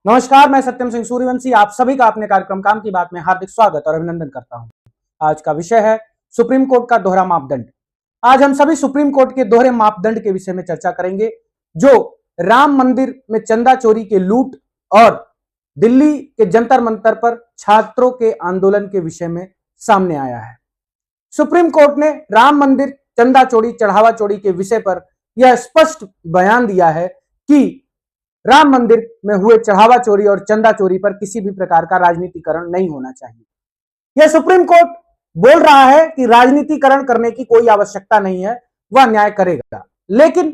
नमस्कार, मैं सत्यम सिंह सूर्यवंशी आप सभी का अपने कार्यक्रम काम की बात में हार्दिक स्वागत और अभिनंदन करता हूं। आज का विषय है सुप्रीम कोर्ट का दोहरा मापदंड। आज हम सभी सुप्रीम कोर्ट के दोहरे मापदंड के विषय में चर्चा करेंगे, जो राम मंदिर में चंदा चोरी के लूट और दिल्ली के जंतर मंतर पर छात्रों के आंदोलन के विषय में सामने आया है। सुप्रीम कोर्ट ने राम मंदिर चंदा चोरी चढ़ावा चोरी के विषय पर यह स्पष्ट बयान दिया है कि राम मंदिर में हुए चढ़ावा चोरी और चंदा चोरी पर किसी भी प्रकार का राजनीतिकरण नहीं होना चाहिए। यह सुप्रीम कोर्ट बोल रहा है कि राजनीतिकरण करने की कोई आवश्यकता नहीं है, वह न्याय करेगा। लेकिन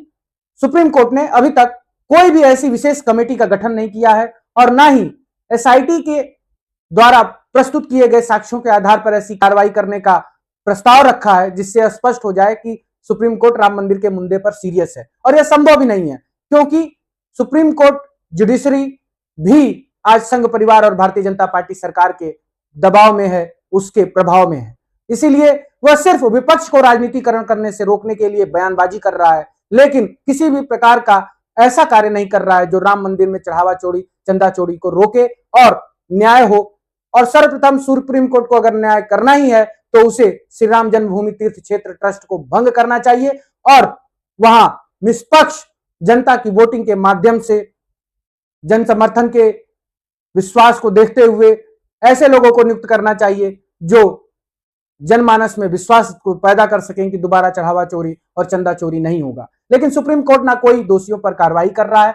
सुप्रीम कोर्ट ने अभी तक कोई भी ऐसी विशेष कमेटी का गठन नहीं किया है और ना ही एसआईटी के द्वारा प्रस्तुत किए गए साक्ष्यों के आधार पर ऐसी कार्रवाई करने का प्रस्ताव रखा है, जिससे स्पष्ट हो जाए कि सुप्रीम कोर्ट राम मंदिर के मुद्दे पर सीरियस है। और यह संभव भी नहीं है, क्योंकि सुप्रीम कोर्ट जुडिशरी भी आज संघ परिवार और भारतीय जनता पार्टी सरकार के दबाव में है, उसके प्रभाव में है। इसीलिए वह सिर्फ विपक्ष को राजनीतिकरण करने से रोकने के लिए बयानबाजी कर रहा है, लेकिन किसी भी प्रकार का ऐसा कार्य नहीं कर रहा है जो राम मंदिर में चढ़ावा चोरी चंदा चोरी को रोके और न्याय हो। और सर्वप्रथम सुप्रीम कोर्ट को अगर न्याय करना ही है तो उसे श्री राम जन्मभूमि तीर्थ क्षेत्र ट्रस्ट को भंग करना चाहिए और वहां निष्पक्ष जनता की वोटिंग के माध्यम से जन समर्थन के विश्वास को देखते हुए ऐसे लोगों को नियुक्त करना चाहिए जो जनमानस में विश्वास को पैदा कर सकें कि दोबारा चढ़ावा चोरी और चंदा चोरी नहीं होगा। लेकिन सुप्रीम कोर्ट ना कोई दोषियों पर कार्रवाई कर रहा है,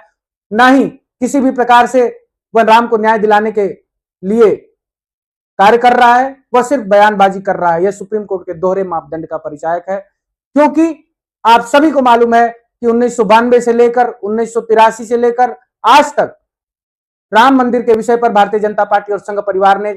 ना ही किसी भी प्रकार से वह राम को न्याय दिलाने के लिए कार्य कर रहा है, वह सिर्फ बयानबाजी कर रहा है। यह सुप्रीम कोर्ट के दोहरे मापदंड का परिचायक है, क्योंकि आप सभी को मालूम है कि 1992 से लेकर 1983 से लेकर आज तक राम मंदिर के विषय पर भारतीय जनता पार्टी और संघ परिवार ने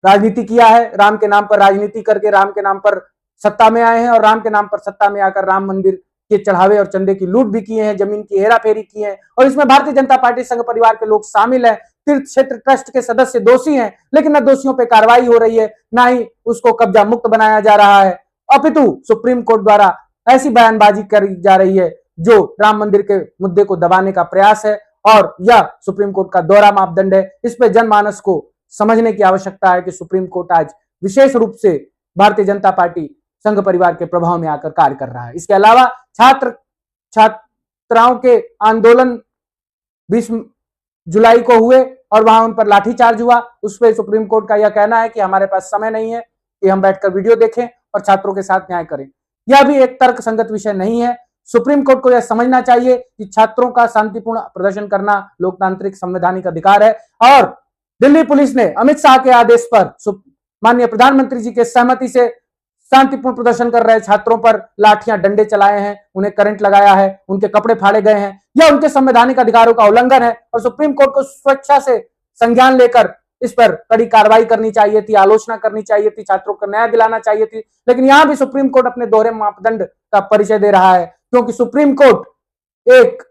राजनीति किया है। राम के नाम पर राजनीति करके राम के नाम पर सत्ता में आए हैं और राम के नाम पर सत्ता में आकर राम मंदिर के चढ़ावे और चंदे की लूट भी किए हैं, जमीन की हेराफेरी की है। और इसमें भारतीय जनता पार्टी संघ परिवार के लोग शामिल हैं। तीर्थ क्षेत्र ट्रस्ट के सदस्य दोषी हैं, लेकिन न दोषियों पर कार्रवाई हो रही है, ना ही उसको कब्जा मुक्त बनाया जा रहा है। अपितु सुप्रीम कोर्ट द्वारा ऐसी बयानबाजी करी जा रही है जो राम मंदिर के मुद्दे को दबाने का प्रयास है, और यह सुप्रीम कोर्ट का दोहरा मापदंड है। इस पर जनमानस को समझने की आवश्यकता है कि सुप्रीम कोर्ट आज विशेष रूप से भारतीय जनता पार्टी संघ परिवार के प्रभाव में आकर कार्य कर रहा है। इसके अलावा छात्राओं के आंदोलन 20 जुलाई को हुए और वहां उन पर लाठीचार्ज हुआ। उस पर सुप्रीम कोर्ट का यह कहना है कि हमारे पास समय नहीं है कि हम बैठकर वीडियो देखें और छात्रों के साथ न्याय करें। यह भी एक तर्क संगत विषय नहीं है। सुप्रीम कोर्ट को यह समझना चाहिए कि छात्रों का शांतिपूर्ण प्रदर्शन करना लोकतांत्रिक संवैधानिक अधिकार है, और दिल्ली पुलिस ने अमित शाह के आदेश पर माननीय प्रधानमंत्री जी के सहमति से शांतिपूर्ण प्रदर्शन कर रहे छात्रों पर लाठियां डंडे चलाए हैं, उन्हें करंट लगाया है, उनके कपड़े फाड़े गए हैं। यह उनके संवैधानिक अधिकारों का उल्लंघन है और सुप्रीम कोर्ट को स्वेच्छा से संज्ञान लेकर इस पर कड़ी कार्रवाई करनी चाहिए थी, आलोचना करनी चाहिए थी, छात्रों को न्याय दिलाना चाहिए थी। लेकिन यहां भी सुप्रीम कोर्ट अपने दोहरे मापदंड का परिचय दे रहा है, क्योंकि सुप्रीम कोर्ट एक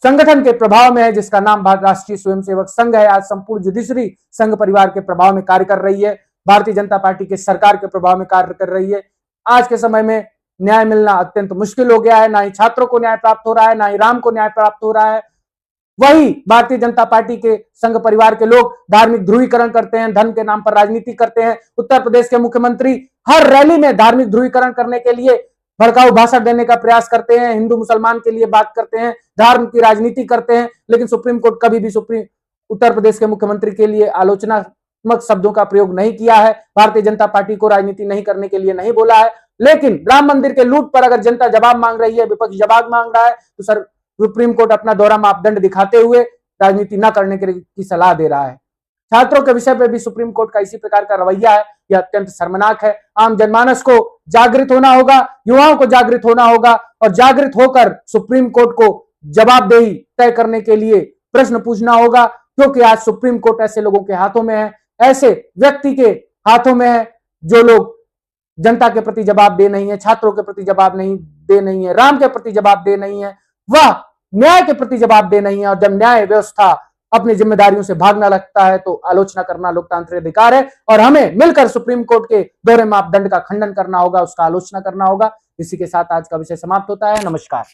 संगठन के प्रभाव में है जिसका नाम राष्ट्रीय स्वयंसेवक संघ है। आज संपूर्ण जुडिशरी संघ परिवार के प्रभाव में कार्य कर रही है, भारतीय जनता पार्टी के सरकार के प्रभाव में कार्य कर रही है। आज के समय में न्याय मिलना अत्यंत मुश्किल हो गया है। ना ही छात्रों को न्याय प्राप्त हो रहा है, ना ही राम को न्याय प्राप्त हो रहा है। वही भारतीय जनता पार्टी के संघ परिवार के लोग धार्मिक ध्रुवीकरण करते हैं, धन के नाम पर राजनीति करते हैं। उत्तर प्रदेश के मुख्यमंत्री हर रैली में धार्मिक ध्रुवीकरण करने के लिए भड़काऊ भाषण देने का प्रयास करते हैं, हिंदू मुसलमान के लिए बात करते हैं, धर्म की राजनीति करते हैं। लेकिन सुप्रीम कोर्ट कभी भी उत्तर प्रदेश के मुख्यमंत्री के लिए आलोचनात्मक शब्दों का प्रयोग नहीं किया है, भारतीय जनता पार्टी को राजनीति नहीं करने के लिए नहीं बोला है। लेकिन राम मंदिर के लूट पर अगर जनता जवाब मांग रही है, विपक्ष जवाब मांग रहा है, तो सुप्रीम कोर्ट अपना दोहरा मापदंड दिखाते हुए राजनीति न करने की सलाह दे रहा है। छात्रों के विषय पर भी सुप्रीम कोर्ट का इसी प्रकार का रवैया है, यह अत्यंत शर्मनाक है। आम जनमानस को जागृत होना होगा, युवाओं को जागृत होना होगा और जागृत होकर सुप्रीम कोर्ट को जवाबदेही तय करने के लिए प्रश्न पूछना होगा, क्योंकि आज सुप्रीम कोर्ट ऐसे लोगों के हाथों में है, ऐसे व्यक्ति के हाथों में है जो लोग जनता के प्रति जवाब दे नहीं है, छात्रों के प्रति जवाब नहीं दे नहीं है, राम के प्रति जवाब दे नहीं है, वह न्याय के प्रति जवाब दे नहीं है। और जब न्याय व्यवस्था अपनी जिम्मेदारियों से भागना लगता है तो आलोचना करना लोकतांत्रिक अधिकार है, और हमें मिलकर सुप्रीम कोर्ट के दोहरे मापदंड का खंडन करना होगा, उसका आलोचना करना होगा। इसी के साथ आज का विषय समाप्त होता है। नमस्कार।